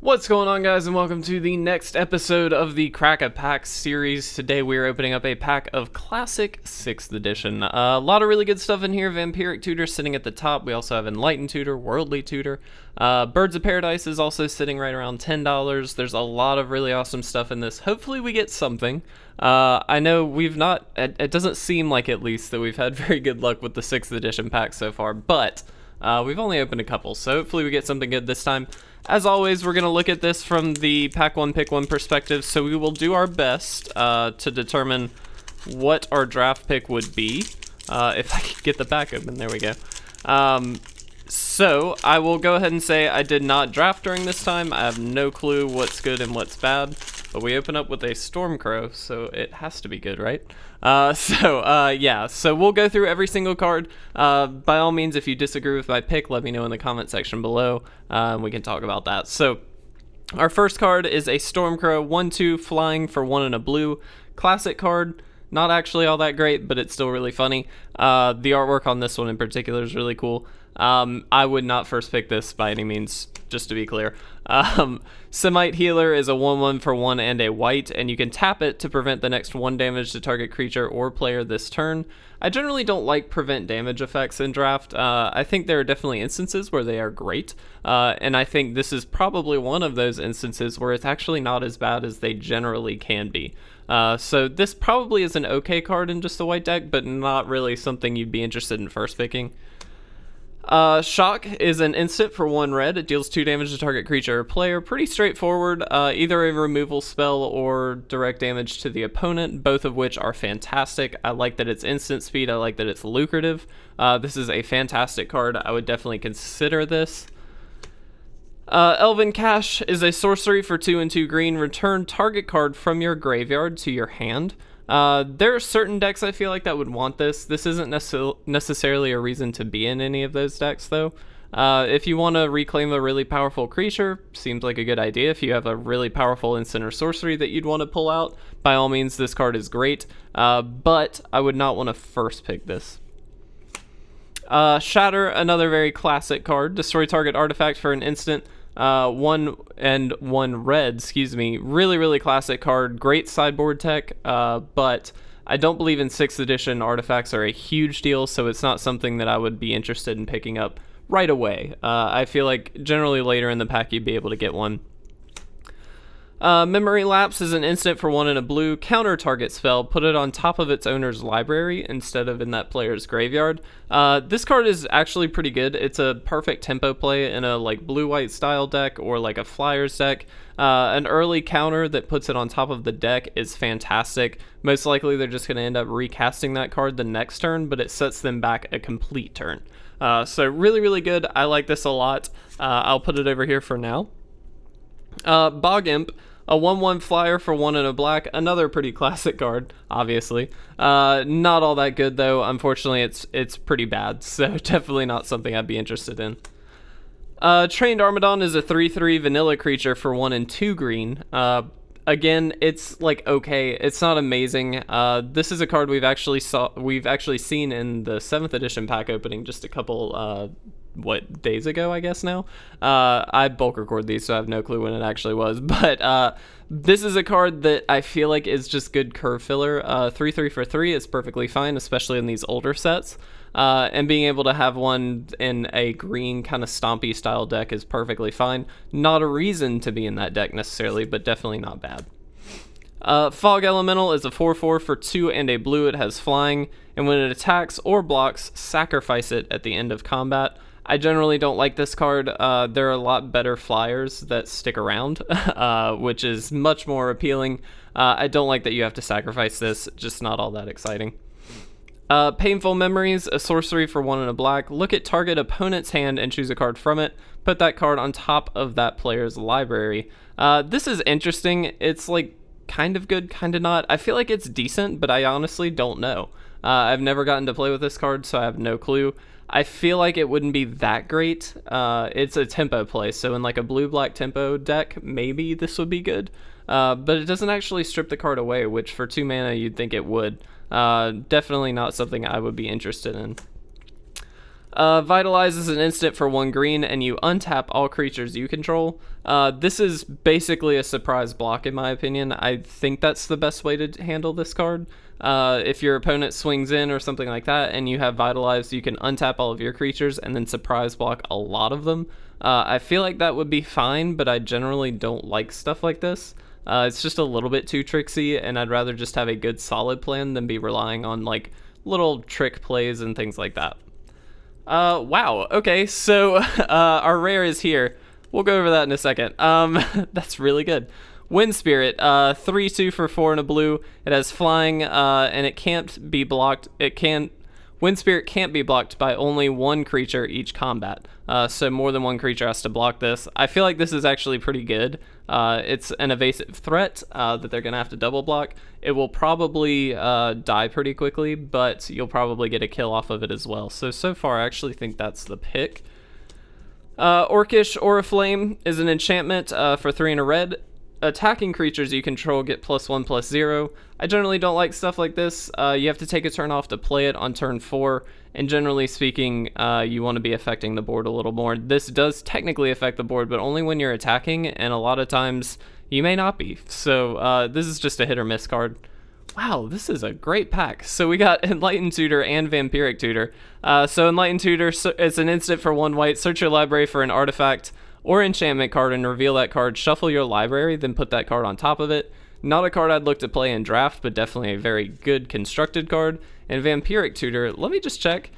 What's going on, guys, and welcome to the next episode of the Crack a Pack series. Today we are opening up a pack of Classic 6th Edition. A lot of really good stuff in here. Vampiric Tutor sitting at the top. We also have Enlightened Tutor, Worldly Tutor. Birds of Paradise is also sitting right around $10. There's a lot of really awesome stuff in this. Hopefully we get something. I know we've not, it doesn't seem like at least that we've had very good luck with the 6th Edition pack so far, but we've only opened a couple, so hopefully we get something good this time. As always, we're going to look at this from the Pack 1 Pick 1 perspective, so we will do our best to determine what our draft pick would be. If I could get the pack open, there we go. So, I will go ahead and say I did not draft during this time. I have no clue what's good and what's bad, but we open up with a Stormcrow, so it has to be good, right? Yeah, so we'll go through every single card. By all means, if you disagree with my pick, let me know in the comment section below, and we can talk about that. So, our first card is a Stormcrow, 1/2 flying for 1 and a blue. Classic card. Not actually all that great, but it's still really funny. The artwork on this one in particular is really cool. I would not first pick this by any means, just to be clear. Semite Healer is a 1/1 for 1 and a white, and you can tap it to prevent the next 1 damage to target creature or player this turn. I generally don't like prevent damage effects in draft. I think there are definitely instances where they are great, and I think this is probably one of those instances where it's actually not as bad as they generally can be. So this probably is an okay card in just a white deck, but not really something you'd be interested in first picking. Shock is an instant for 1 red. It deals 2 damage to target creature or player. Pretty straightforward. Either a removal spell or direct damage to the opponent, both of which are fantastic. I like that it's instant speed. I like that it's lucrative. This is a fantastic card. I would definitely consider this. Elven Cache is a sorcery for 2 and 2 green. Return target card from your graveyard to your hand. There are certain decks I feel like that would want this. This isn't necessarily a reason to be in any of those decks, though. If you want to reclaim a really powerful creature, seems like a good idea. If you have a really powerful instant or sorcery that you'd want to pull out, by all means, this card is great. But I would not want to first pick this. Shatter, another very classic card. Destroy target artifact for an instant. 1 and 1 red, excuse me. Really classic card. Great sideboard tech, but I don't believe in 6th edition artifacts are a huge deal, so it's not something that I would be interested in picking up right away. I feel like generally later in the pack you'd be able to get one. Memory Lapse is an instant for 1 and a blue. Counter target spell. Put it on top of its owner's library instead of in that player's graveyard. This card is actually pretty good. It's a perfect tempo play in a like blue-white style deck or like a Flyers deck. An early counter that puts it on top of the deck is fantastic. Most likely they're just going to end up recasting that card the next turn, but it sets them back a complete turn. So really good. I like this a lot. I'll put it over here for now. Bog Imp, a 1/1 flyer for 1 and a black, another pretty classic card, obviously. Not all that good though. Unfortunately, it's pretty bad, so definitely not something I'd be interested in. Trained Armadon is a 3/3 vanilla creature for 1 and 2 green. Again, it's like okay, it's not amazing. This is a card we've actually seen in the 7th edition pack opening just a couple days ago, I guess now. I bulk record these, so I have no clue when it actually was, but this is a card that I feel like is just good curve filler. 3/3 for 3 is perfectly fine, especially in these older sets, and being able to have one in a green kind of stompy style deck is perfectly fine. Not a reason to be in that deck necessarily, but definitely not bad. Fog Elemental is a 4/4 for 2 and a blue. It has flying, and when it attacks or blocks, sacrifice it at the end of combat. I generally don't like this card. There are a lot better flyers that stick around, which is much more appealing. I don't like that you have to sacrifice this, just not all that exciting. Painful Memories, a sorcery for 1 and a black. Look at target opponent's hand and choose a card from it. Put that card on top of that player's library. This is interesting. It's like kind of good, kind of not. I feel like it's decent, but I honestly don't know. I've never gotten to play with this card, so I have no clue. I feel like it wouldn't be that great. It's a tempo play, so in like a blue-black tempo deck, maybe this would be good. But it doesn't actually strip the card away, which for 2 mana you'd think it would. Definitely not something I would be interested in. Vitalize is an instant for 1 green, and you untap all creatures you control. This is basically a surprise block, in my opinion. I think that's the best way to handle this card. If your opponent swings in or something like that, and you have Vitalize, you can untap all of your creatures and then surprise block a lot of them. I feel like that would be fine, but I generally don't like stuff like this. It's just a little bit too tricksy, and I'd rather just have a good solid plan than be relying on like little trick plays and things like that. Wow, okay, so our rare is here. We'll go over that in a second. That's really good. Wind Spirit, 3/2 for 4 and a blue. It has flying, and it can't be blocked. Wind Spirit can't be blocked by only 1 creature each combat. So more than 1 creature has to block this. I feel like this is actually pretty good. It's an evasive threat that they're gonna have to double block. It will probably die pretty quickly, but you'll probably get a kill off of it as well. So far I actually think that's the pick. Orcish Oriflame is an enchantment for 3 and a red. Attacking creatures you control get +1/+0. I generally don't like stuff like this. You have to take a turn off to play it on turn 4, and generally speaking, you want to be affecting the board a little more. This does technically affect the board, but only when you're attacking, and a lot of times you may not be. So this is just a hit or miss card. Wow, this is a great pack. So we got Enlightened Tutor and Vampiric Tutor. So Enlightened Tutor, it's an instant for 1 white. Search your library for an artifact or enchantment card and reveal that card. Shuffle your library, then put that card on top of it. Not a card I'd look to play in draft, but definitely a very good constructed card. And Vampiric Tutor, let me just check.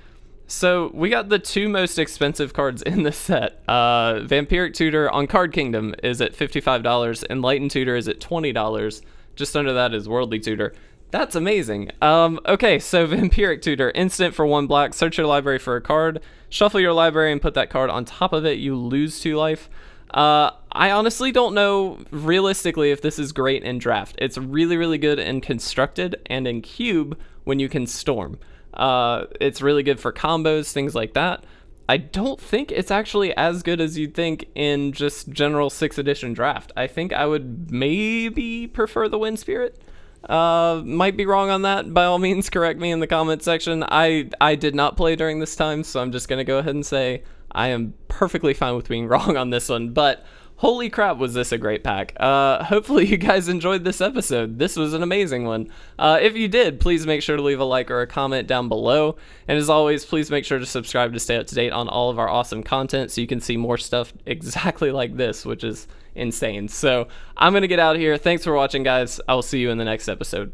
So we got the 2 most expensive cards in the set. Vampiric Tutor on Card Kingdom is at $55. Enlightened Tutor is at $20. Just under that is Worldly Tutor. That's amazing. Okay, so Vampiric Tutor, instant for 1 black. Search your library for a card. Shuffle your library and put that card on top of it. You lose 2 life. I honestly don't know realistically if this is great in draft. It's really, really good in constructed and in cube when you can storm. It's really good for combos, things like that. I don't think it's actually as good as you'd think in just general 6th edition draft. I think I would maybe prefer the Wind Spirit. Might be wrong on that. By all means, correct me in the comment section. I did not play during this time, so I'm just going to go ahead and say I am perfectly fine with being wrong on this one. But holy crap, was this a great pack. Hopefully you guys enjoyed this episode. This was an amazing one. If you did, please make sure to leave a like or a comment down below. And as always, please make sure to subscribe to stay up to date on all of our awesome content so you can see more stuff exactly like this, which is insane. So I'm going to get out of here. Thanks for watching, guys. I will see you in the next episode.